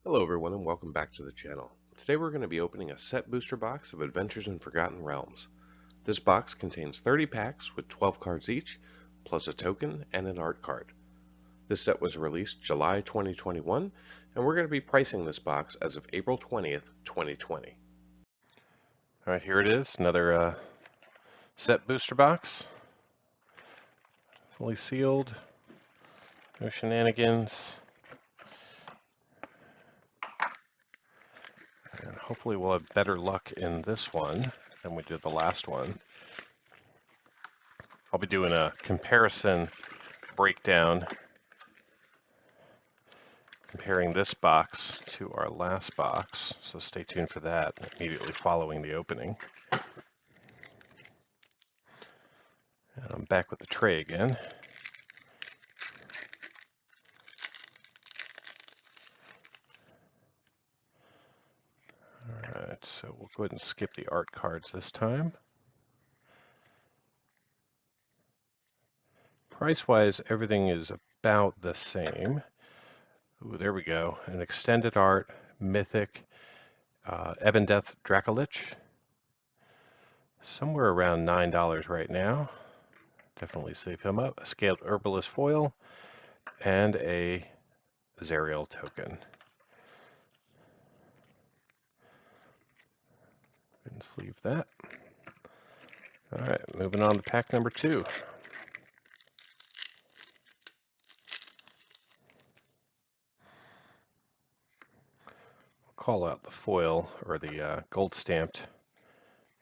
Hello everyone and welcome back to the channel. Today we're going to be opening a set booster box of Adventures in Forgotten Realms. This box contains 30 packs with 12 cards each, plus a token and an art card. This set was released July 2021, and we're going to be pricing this box as of April 20th, 2020. All right, here it is, another set booster box, fully sealed, no shenanigans, and hopefully we'll have better luck in this one than we did the last one. I'll be doing a comparison breakdown, comparing this box to our last box, so stay tuned for that immediately following the opening. And I'm back with the tray again. Alright, so we'll go ahead and skip the art cards this time. Price-wise, everything is about the same. Ooh, there we go. An extended art, Mythic, Ebon Death Dracolich. Somewhere around $9 right now. Definitely save him up. A scaled herbalist foil and a Zerial token. And sleeve that. All right, moving on to pack number 2. We'll call out the foil or the gold stamped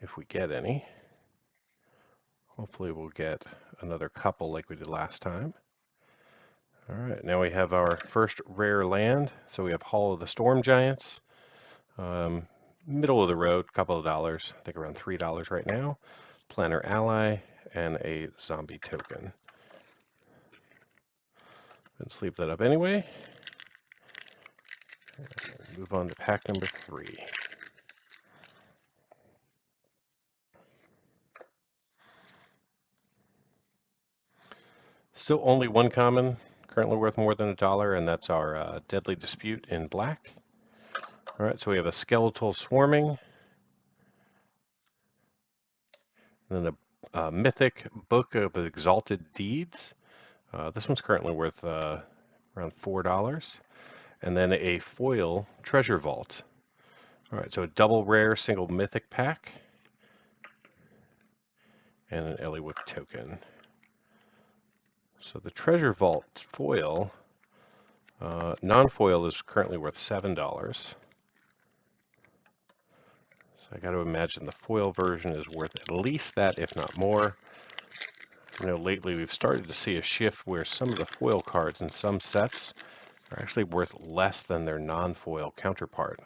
if we get any. Hopefully we'll get another couple like we did last time. All right, now we have our first rare land. So we have Hall of the Storm Giants. Middle of the road, couple of dollars, I think around $3 right now. Planner Ally and a zombie token. And sleeve that up anyway. And move on to pack number 3. Still only one common, currently worth more than $1, and that's our Deadly Dispute in black. All right, so we have a Skeletal Swarming, and then a Mythic Book of Exalted Deeds. This one's currently worth around $4. And then a foil Treasure Vault. All right, so a double rare single Mythic pack and an Eliwick token. So the Treasure Vault foil, non-foil is currently worth $7. So I got to imagine the foil version is worth at least that, if not more. You know, lately we've started to see a shift where some of the foil cards in some sets are actually worth less than their non-foil counterpart.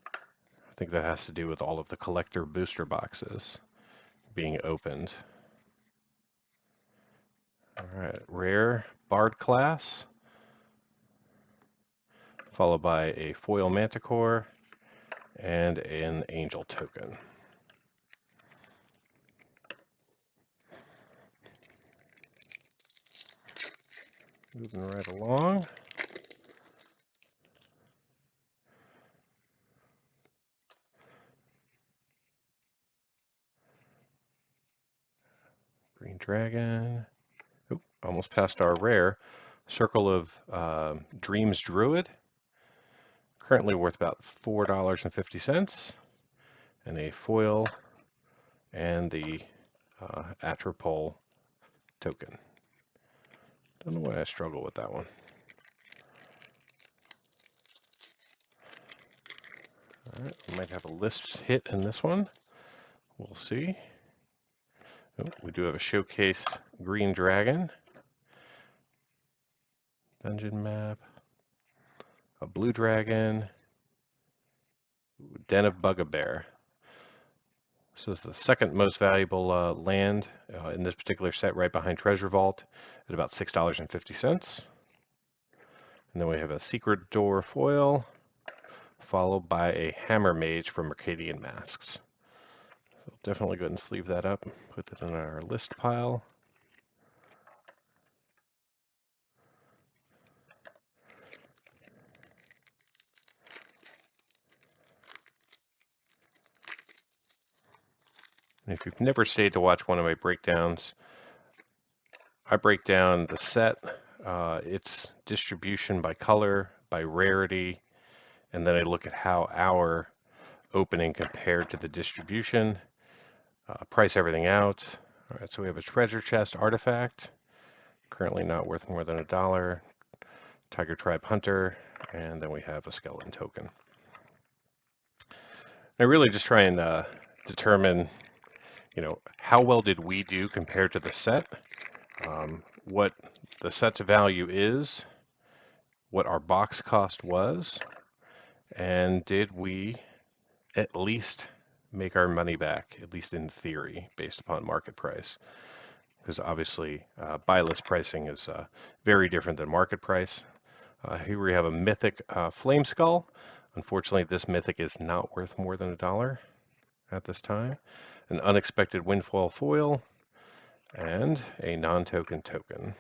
I think that has to do with all of the collector booster boxes being opened. All right, rare Bard class, followed by a foil Manticore and an Angel token. Moving right along. Green Dragon. Oop, almost passed our rare. Circle of Dreams Druid. Currently worth about $4.50. And a foil and the Atropole token. Don't know why I struggle with that one. All right, we might have a list hit in this one. We'll see. Oh, we do have a showcase Green Dragon, dungeon map, a blue dragon, Den of Bugbear. So it's the second most valuable land in this particular set, right behind Treasure Vault at about $6.50. And then we have a Secret Door foil, followed by a Hammer Mage from Mercadian Masks. So definitely go ahead and sleeve that up, put that in our list pile. And if you've never stayed to watch one of my breakdowns, I break down the set, its distribution by color, by rarity, and then I look at how our opening compared to the distribution, price everything out. All right, so we have a treasure chest artifact, currently not worth more than $1, Tiger Tribe Hunter, and then we have a skeleton token. I really just try and determine, how well did we do compared to the set, what the set to value is, what our box cost was, and did we at least make our money back, at least in theory, based upon market price. Because obviously, buy list pricing is very different than market price. Here we have a Mythic Flame Skull. Unfortunately, this Mythic is not worth more than $1 at this time. An Unexpected Windfall Foil, and a non-token token.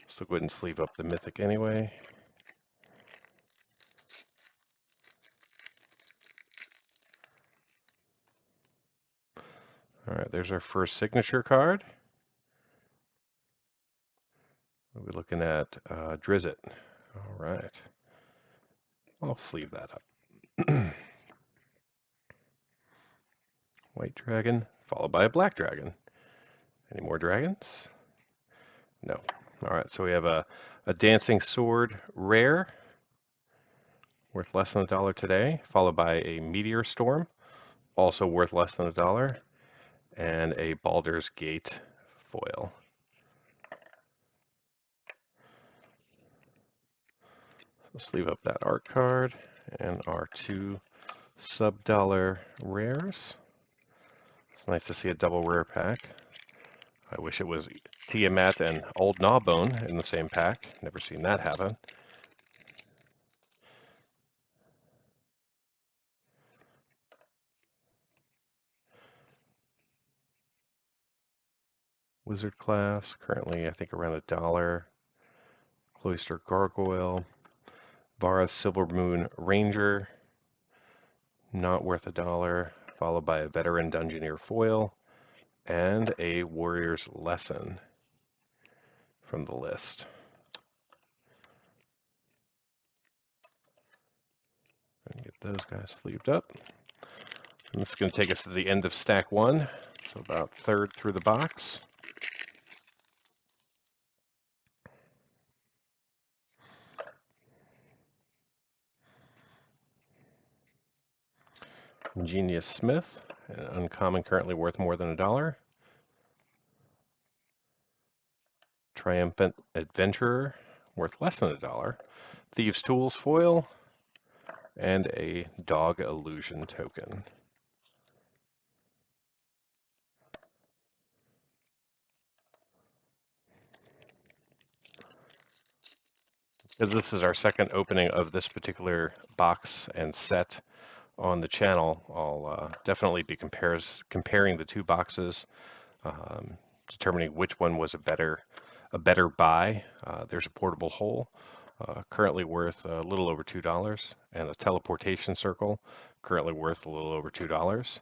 So go ahead and sleeve up the Mythic anyway. All right, there's our first signature card. We're looking at Drizzt. All right. I'll sleeve that up. White dragon, followed by a black dragon. Any more dragons? No. All right, so we have a dancing sword rare, worth less than $1 today, followed by a meteor storm, also worth less than $1, and a Baldur's Gate foil. Let's leave up that art card and our 2 sub-dollar rares. It's nice to see a double rare pack. I wish it was Tiamat and Old Gnawbone in the same pack. Never seen that happen. Wizard class, currently I think around $1. Cloister Gargoyle. Vara's Silver Moon Ranger, not worth $1, followed by a Veteran Dungeoneer foil, and a Warrior's Lesson from the list. And get those guys sleeved up. And this is going to take us to the end of stack 1, so about third through the box. Ingenious Smith, an uncommon currently worth more than $1. Triumphant Adventurer, worth less than $1. Thieves' Tools foil, and a Dog Illusion token. Because this is our second opening of this particular box and set on the channel, I'll definitely be comparing the two boxes, determining which one was a better buy. There's a portable hole, currently worth a little over $2, and a teleportation circle, currently worth a little over $2,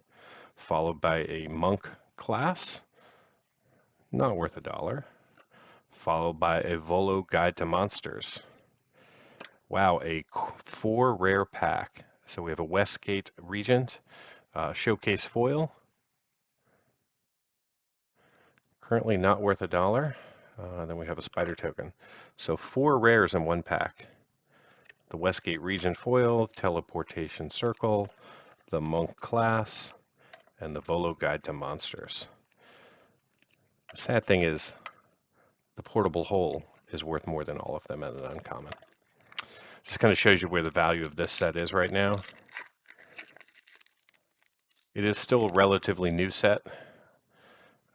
followed by a monk class, not worth $1, followed by a Volo Guide to Monsters. Wow, a 4 rare pack. So we have a Westgate Regent, Showcase Foil, currently not worth $1. Then we have a Spider Token. So 4 rares in one pack. The Westgate Regent Foil, Teleportation Circle, the Monk Class, and the Volo Guide to Monsters. The sad thing is the portable hole is worth more than all of them as an uncommon. Just kind of shows you where the value of this set is right now. It is still a relatively new set.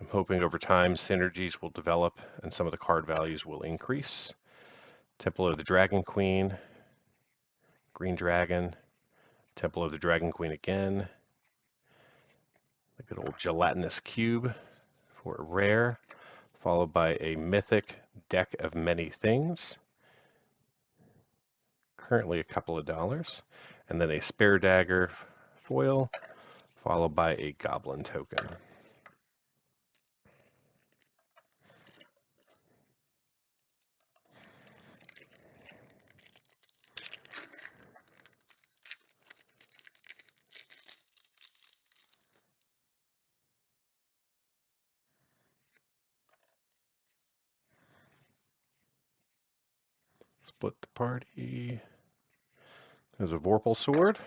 I'm hoping over time synergies will develop and some of the card values will increase. Temple of the Dragon Queen, Green Dragon, Temple of the Dragon Queen again. The good old gelatinous cube for a rare, followed by a mythic Deck of Many Things. Currently a couple of dollars, and then a Spare Dagger foil, followed by a goblin token. Split the party. There's a Vorpal Sword.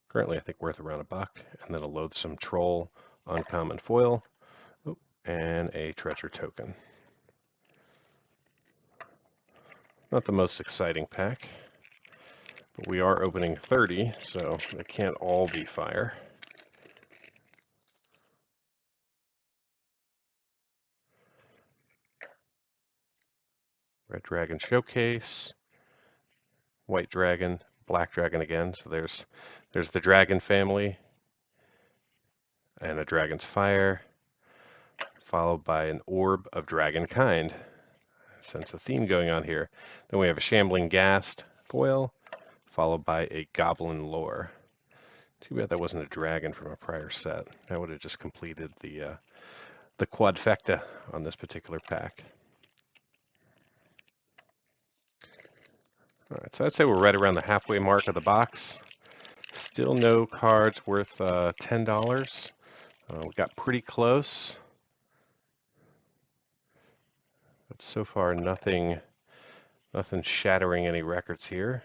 Currently, I think worth around $1. And then a Loathsome Troll, uncommon foil, and a treasure token. Not the most exciting pack, but we are opening 30, so they can't all be fire. Red Dragon Showcase, White Dragon, Black Dragon again. So there's the Dragon family and a Dragon's Fire, followed by an Orb of Dragonkind. Sense a theme going on here. Then we have a Shambling Ghast foil, followed by a Goblin Lore. Too bad that wasn't a dragon from a prior set. That would have just completed the quadfecta on this particular pack. All right, so I'd say we're right around the halfway mark of the box. Still no cards worth $10. We got pretty close, but so far nothing shattering any records here.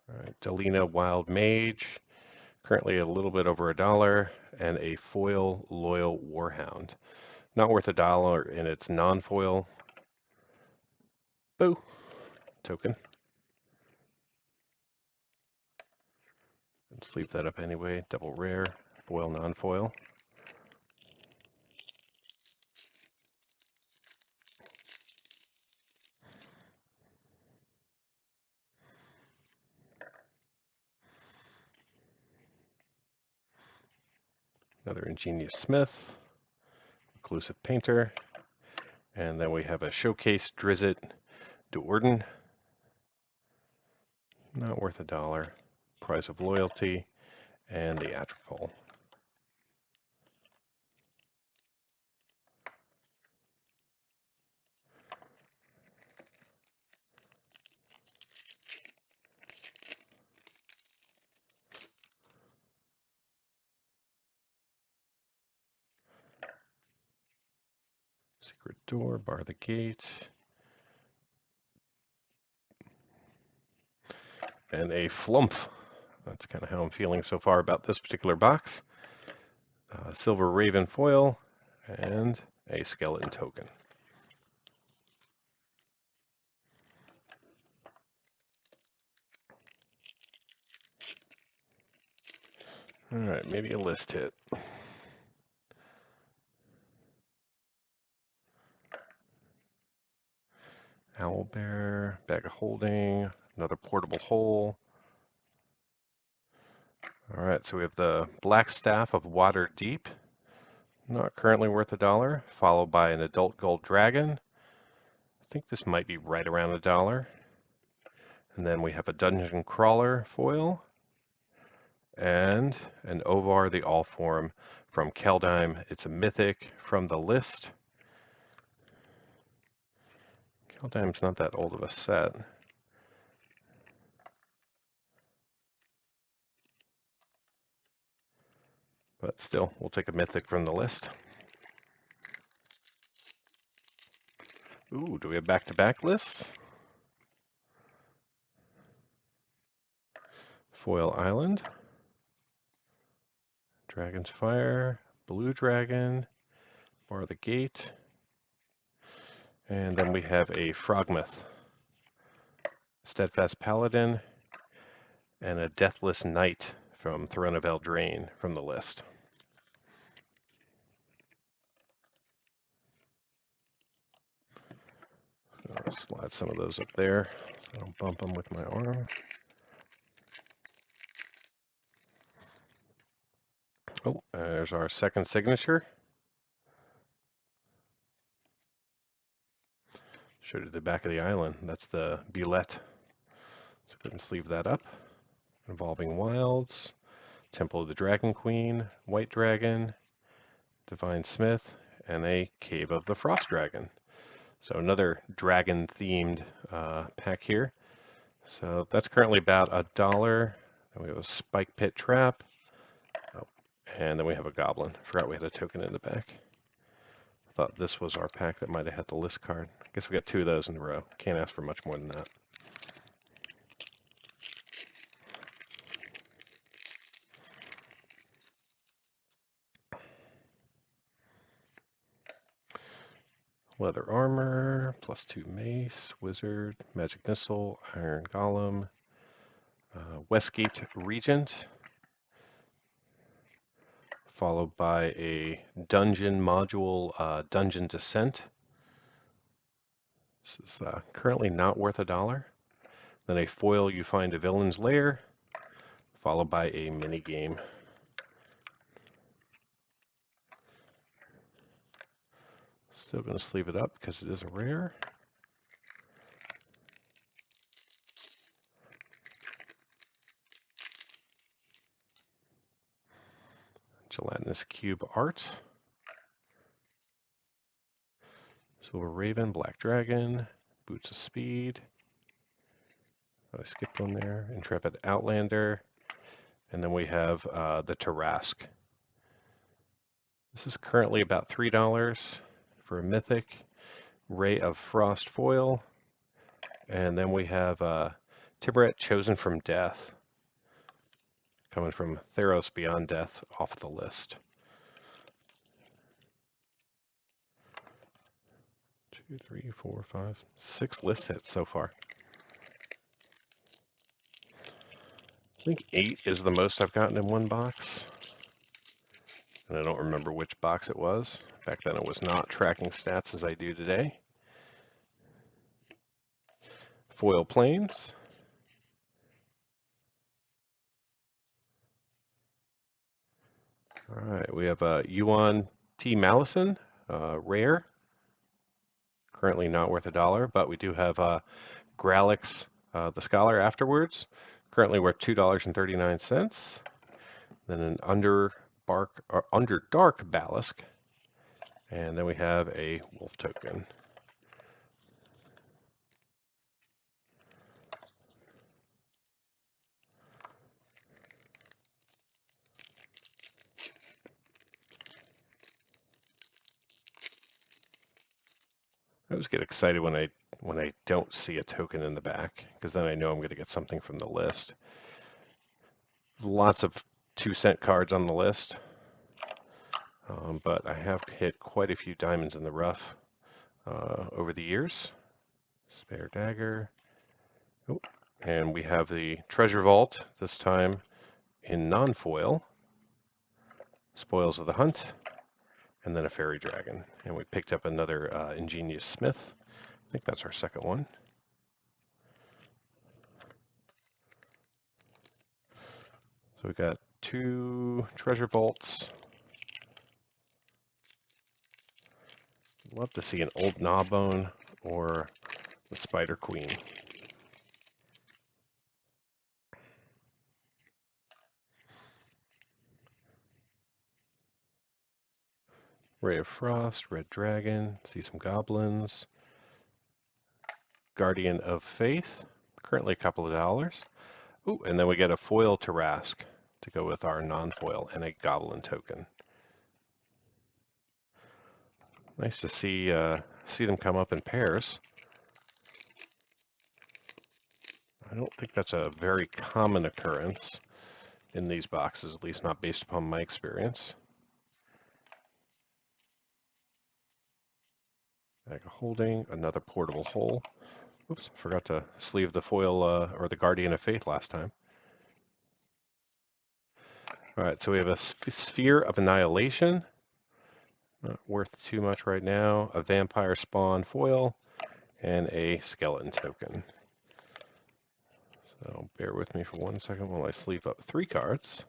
All right, Delina Wild Mage, currently a little bit over $1, and a foil Loyal Warhound. Not worth $1 in its non-foil. Boo! Token. Let's leave that up anyway. Double rare, foil, non-foil. Another Ingenious Smith, Reclusive Painter, and then we have a Showcase Drizzt Duorden. Not worth $1. Prize of Loyalty, and the Atropole. Secret Door, Bar the Gate, and a Flump. That's kind of how I'm feeling so far about this particular box. Silver Raven foil, and a Skeleton token. All right, maybe a list hit. Owlbear, Bag of Holding, another Portable Hole. All right, so we have the Black Staff of Water Deep, not currently worth $1, followed by an Adult Gold Dragon. I think this might be right around $1. And then we have a Dungeon Crawler foil, and an Ovar the Allform from Kaldheim. It's a Mythic from the list. Kaldheim's not that old of a set. But still, we'll take a Mythic from the list. Ooh, do we have back-to-back lists? Foil Island, Dragon's Fire, Blue Dragon, Bar the Gate, and then we have a Frogmouth, Steadfast Paladin, and a Deathless Knight from Throne of Eldraine from the list. I'll slide some of those up there. So I'll bump them with my arm. Oh, there's our second signature. Showed you the back of the island. That's the Bulette. So go ahead and sleeve that up. Evolving Wilds, Temple of the Dragon Queen, White Dragon, Divine Smith, and a Cave of the Frost Dragon. So another dragon-themed pack here. So that's currently about $1. Then we have a Spike Pit Trap. Oh, and then we have a Goblin. Forgot we had a token in the back. Thought this was our pack that might have had the list card. I guess we got 2 of those in a row. Can't ask for much more than that. Leather Armor, +2 Mace, Wizard, Magic Missile, Iron Golem, Westgate Regent, followed by a Dungeon module, Dungeon Descent. This is currently not worth $1. Then a foil You Find a Villain's Lair, followed by a mini game. Still going to sleeve it up because it is a rare. Gelatinous Cube Art. Silver Raven, Black Dragon, Boots of Speed. I skipped one there. Intrepid Outlander. And then we have the Tarrasque. This is currently about $3 for a Mythic. Ray of Frost foil. And then we have Tiburet Chosen from Death. Coming from Theros Beyond Death off the list. 2, 3, 4, 5, 6 list hits so far. I think 8 is the most I've gotten in one box. And I don't remember which box it was. Back then it was not tracking stats as I do today. Foil Plains. All right, we have Yuan T. Malison, rare. Currently not worth $1, but we do have Gralix, the Scholar afterwards. Currently worth $2.39. Then an Underdark Balisk. And then we have a Wolf token. I always get excited when I don't see a token in the back, because then I know I'm going to get something from the list. Lots of 2-cent cards on the list, but I have hit quite a few diamonds in the rough over the years. Spare Dagger. Oh, and we have the Treasure Vault, this time in non-foil. Spoils of the Hunt. And then a Fairy Dragon. And we picked up another Ingenious Smith. I think that's our second one. So we got 2 Treasure Vaults. Love to see an old Gnawbone or the Spider Queen. Ray of Frost, Red Dragon, see some Goblins. Guardian of Faith, currently a couple of dollars. Ooh, and then we get a foil Tarrasque to go with our non-foil and a Goblin token. Nice to see them come up in pairs. I don't think that's a very common occurrence in these boxes, at least not based upon my experience. Bag of Holding, another portable hole. Oops, forgot to sleeve the foil or the Guardian of Faith last time. All right, so we have a Sphere of Annihilation. Not worth too much right now. A Vampire Spawn foil and a Skeleton token. So bear with me for 1 second while I sleeve up 3 cards.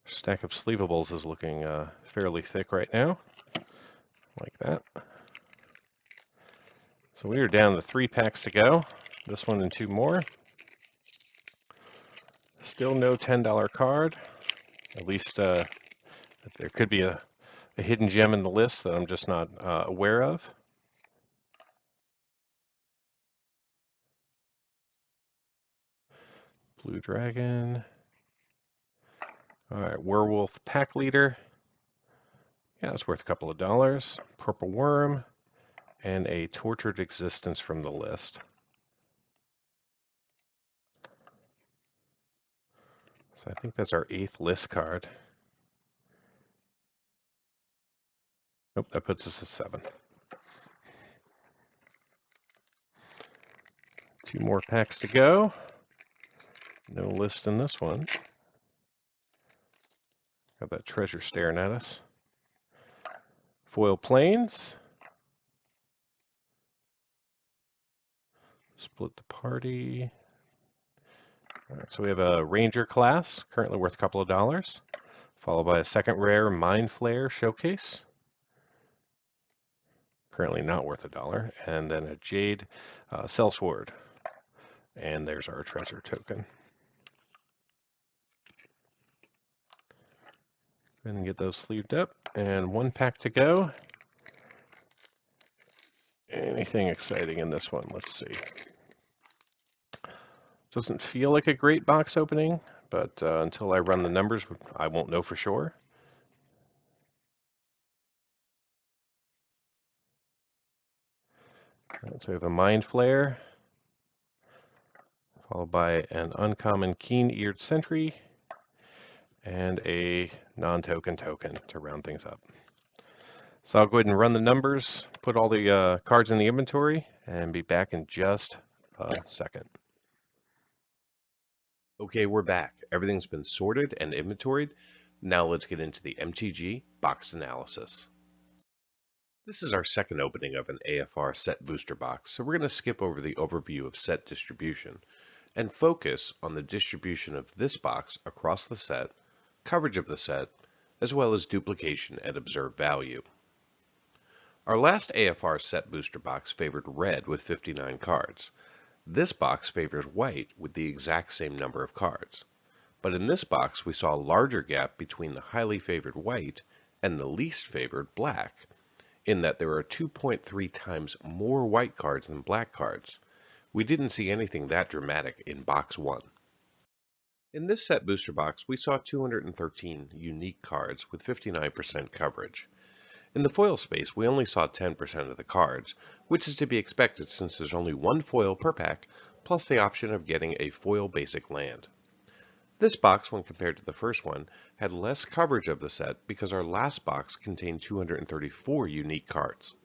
Stack of sleevables is looking fairly thick right now. like that. So we are down to 3 packs to go. This one and 2 more. Still no $10 card. At least there could be a hidden gem in the list that I'm just not aware of. Blue Dragon. All right, Werewolf Pack Leader. Yeah, it's worth a couple of dollars. Purple Worm. And a Tortured Existence from the list. So I think that's our 8th list card. Nope, that puts us at 7. 2 more packs to go. No list in this one. Got that treasure staring at us. Foil Plains. Split the Party. All right, so we have a Ranger class, currently worth a couple of dollars, followed by a second rare Mind Flare Showcase, currently not worth $1, and then a Jade Sellsword. And there's our treasure token. Go ahead and get those sleeved up, and 1 pack to go. Anything exciting in this one? Let's see. Doesn't feel like a great box opening, but until I run the numbers, I won't know for sure. Right, so we have a Mind Flare, followed by an uncommon Keen-Eared Sentry, and a non-token token to round things up. So I'll go ahead and run the numbers, put all the cards in the inventory, and be back in just a second. Okay, we're back. Everything's been sorted and inventoried. Now let's get into the MTG box analysis. This is our second opening of an AFR set booster box, so we're going to skip over the overview of set distribution and focus on the distribution of this box across the set, coverage of the set, as well as duplication and observed value. Our last AFR set booster box favored red with 59 cards. This box favors white with the exact same number of cards. But in this box, we saw a larger gap between the highly favored white and the least favored black, in that there are 2.3 times more white cards than black cards. We didn't see anything that dramatic in box 1. In this set booster box, we saw 213 unique cards with 59% coverage. In the foil space, we only saw 10% of the cards, which is to be expected since there's only 1 foil per pack, plus the option of getting a foil basic land. This box, when compared to the first one, had less coverage of the set because our last box contained 234 unique cards.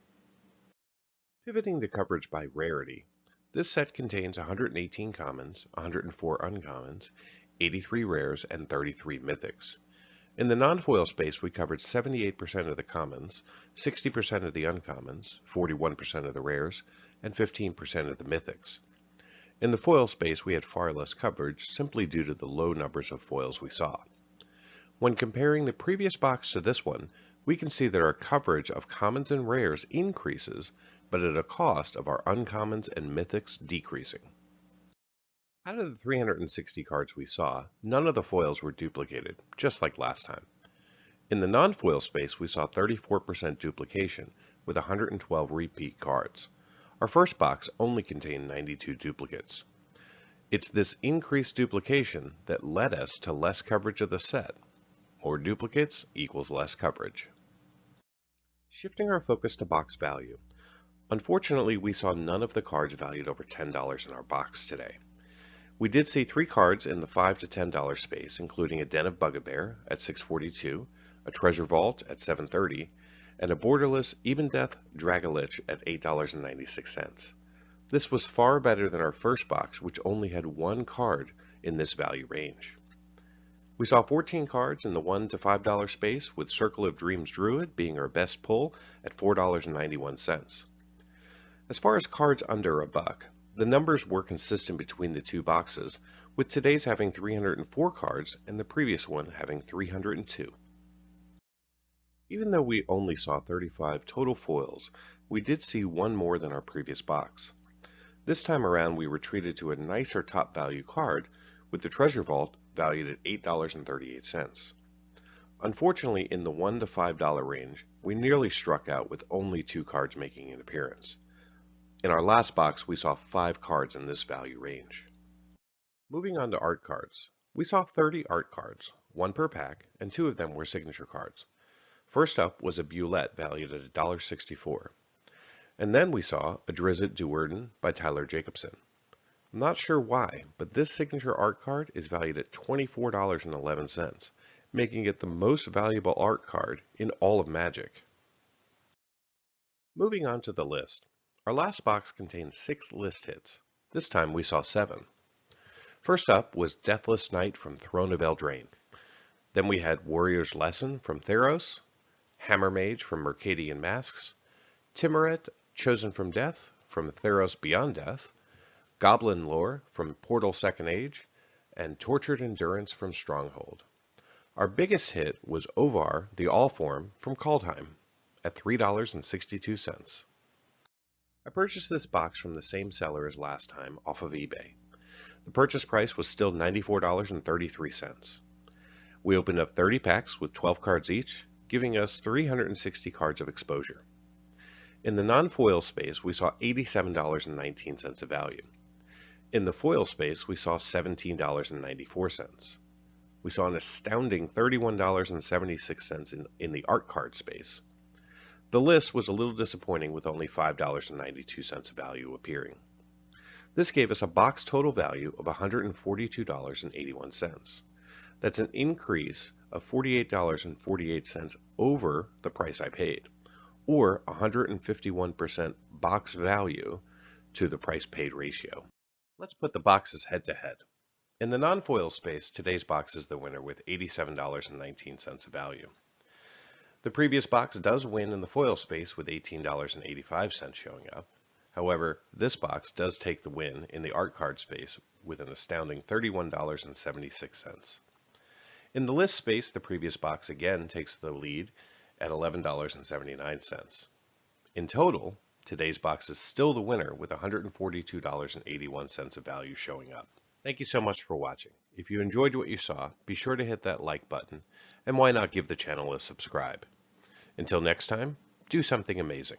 Pivoting to coverage by rarity, this set contains 118 commons, 104 uncommons, 83 rares, and 33 mythics. In the non-foil space, we covered 78% of the commons, 60% of the uncommons, 41% of the rares, and 15% of the mythics. In the foil space, we had far less coverage simply due to the low numbers of foils we saw. When comparing the previous box to this one, we can see that our coverage of commons and rares increases, but at a cost of our uncommons and mythics decreasing. Out of the 360 cards we saw, none of the foils were duplicated, just like last time. In the non-foil space, we saw 34% duplication, with 112 repeat cards. Our first box only contained 92 duplicates. It's this increased duplication that led us to less coverage of the set. More duplicates equals less coverage. Shifting our focus to box value. Unfortunately, we saw none of the cards valued over $10 in our box today. We did see 3 cards in the $5 to $10 space, including a Den of Bugbear at $6.42, a Treasure Vault at $7.30, and a borderless Even Death Dragolich at $8.96. This was far better than our first box, which only had 1 card in this value range. We saw 14 cards in the $1 to $5 space, with Circle of Dreams Druid being our best pull at $4.91. As far as cards under $1, the numbers were consistent between the 2 boxes, with today's having 304 cards and the previous one having 302. Even though we only saw 35 total foils, we did see one more than our previous box. This time around we were treated to a nicer top value card with the Treasure Vault valued at $8.38. Unfortunately, in the $1 to $5 range, we nearly struck out with only 2 cards making an appearance. In our last box, we saw 5 cards in this value range. Moving on to art cards. We saw 30 art cards, 1 per pack, and 2 of them were signature cards. First up was a Bulette valued at $1.64. And then we saw a Drizzt Do'Urden by Tyler Jacobson. I'm not sure why, but this signature art card is valued at $24.11, making it the most valuable art card in all of Magic. Moving on to the list. Our last box contained 6 list hits. This time we saw 7. First up was Deathless Knight from Throne of Eldraine. Then we had Warrior's Lesson from Theros, Hammer Mage from Mercadian Masks, Timuret, Chosen from Death from Theros Beyond Death, Goblin Lore from Portal Second Age, and Tortured Endurance from Stronghold. Our biggest hit was Ovar, the All-Form from Kaldheim, at $3.62. I purchased this box from the same seller as last time off of eBay. The purchase price was still $94.33. We opened up 30 packs with 12 cards each, giving us 360 cards of exposure. In the non-foil space, we saw $87.19 of value. In the foil space, we saw $17.94. We saw an astounding $31.76 in the art card space. The list was a little disappointing with only $5.92 of value appearing. This gave us a box total value of $142.81. That's an increase of $48.48 over the price I paid, or 151% box value to the price paid ratio. Let's put the boxes head to head. In the non-foil space, today's box is the winner with $87.19 of value. The previous box does win in the foil space with $18.85 showing up. However, this box does take the win in the art card space with an astounding $31.76. In the list space, the previous box again takes the lead at $11.79. In total, today's box is still the winner with $142.81 of value showing up. Thank you so much for watching. If you enjoyed what you saw, be sure to hit that like button, and why not give the channel a subscribe. Until next time, do something amazing.